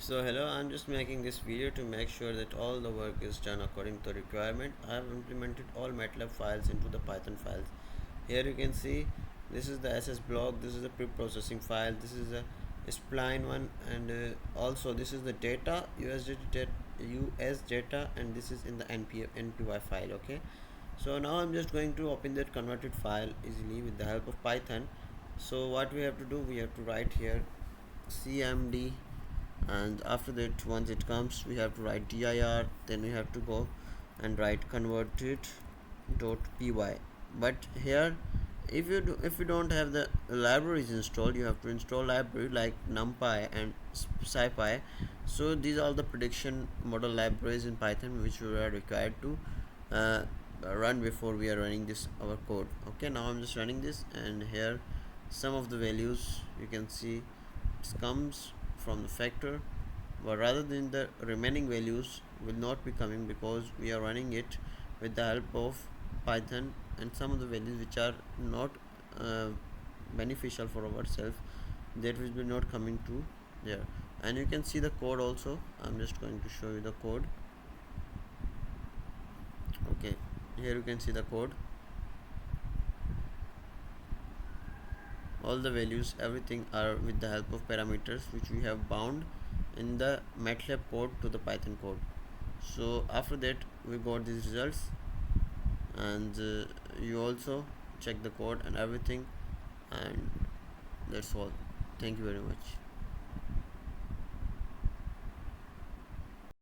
So hello, I'm just making this video to make sure that all the work is done according to the requirement. I have implemented all MATLAB files into the Python files. Here you can see this is the SS block, this is the pre-processing file, this is a spline one, and also this is the data US data, and this is in the NPY file. Okay, so now I'm just going to open that converted file easily with the help of Python. So what we have to do, we have to write here cmd, and after that once it comes we have to write dir, then we have to go and write converted py. But here, if you don't have the libraries installed, you have to install library like NumPy and SciPy. So these are the prediction model libraries in Python which we are required to uh, run before we are running this our code. Okay, now I'm just running this, and here some of the values you can see it comes from the factor, but rather than the remaining values will not be coming because we are running it with the help of Python, and some of the values which are not uh, beneficial for ourselves, that will be not coming to there. And you can see the code also. I'm just going to show you the code. Okay, here you can see the code, all the values, everything are with the help of parameters which we have bound in the MATLAB code to the Python code. So after that we got these results, and you also check the code and everything, and that's all. Thank you very much.